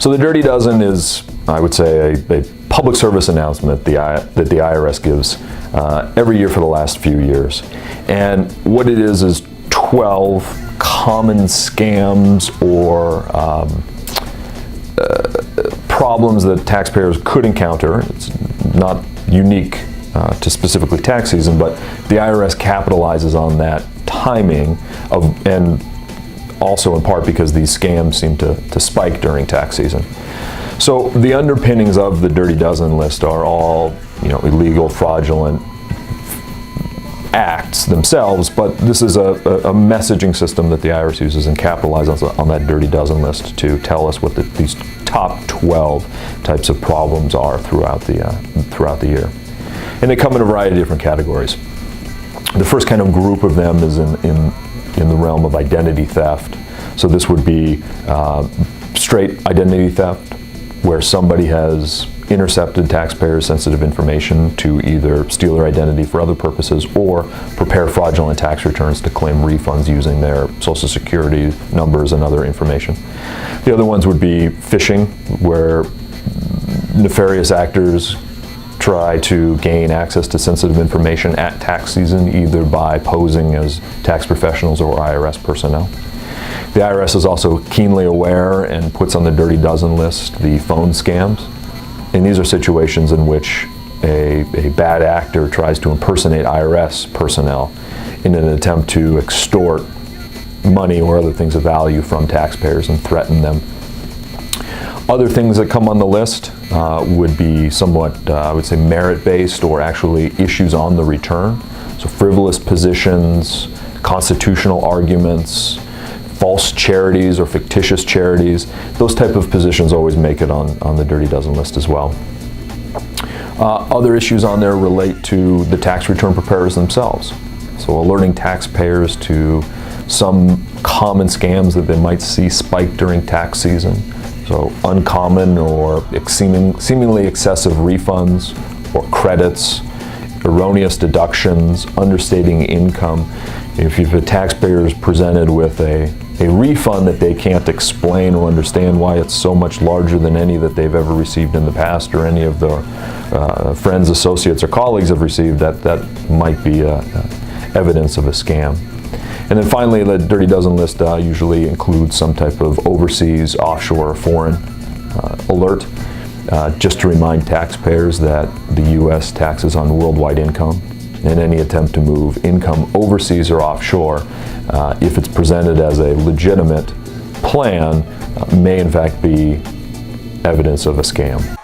So the Dirty Dozen is, I would say, a public service announcement that the IRS gives every year for the last few years. And what it is 12 common scams or problems that taxpayers could encounter. It's not unique to specifically tax season, but the IRS capitalizes on that timing and also in part because these scams seem to spike during tax season. So the underpinnings of the Dirty Dozen list are all, illegal, fraudulent acts themselves, but this is a messaging system that the IRS uses and capitalizes on that Dirty Dozen list to tell us what these top 12 types of problems are throughout the year. And they come in a variety of different categories. The first kind of group of them is in the realm of identity theft. So this would be straight identity theft, where somebody has intercepted taxpayers' sensitive information to either steal their identity for other purposes or prepare fraudulent tax returns to claim refunds using their Social Security numbers and other information. The other ones would be phishing, where nefarious actors try to gain access to sensitive information at tax season, either by posing as tax professionals or IRS personnel. The IRS is also keenly aware and puts on the Dirty Dozen list the phone scams. And these are situations in which a bad actor tries to impersonate IRS personnel in an attempt to extort money or other things of value from taxpayers and threaten them. Other things that come on the list would be somewhat, I would say, merit-based or actually issues on the return. So frivolous positions, constitutional arguments, false charities or fictitious charities, those type of positions always make it on the Dirty Dozen list as well. Other issues on there relate to the tax return preparers themselves. So alerting taxpayers to some common scams that they might see spike during tax season. So uncommon or seemingly excessive refunds or credits, erroneous deductions, understating income. If a taxpayer is presented with a refund that they can't explain or understand why it's so much larger than any that they've ever received in the past or any of their friends, associates, or colleagues have received, that might be evidence of a scam. And then finally, the Dirty Dozen list usually includes some type of overseas, offshore, or foreign alert, just to remind taxpayers that the U.S. taxes on worldwide income, and any attempt to move income overseas or offshore, if it's presented as a legitimate plan, may in fact be evidence of a scam.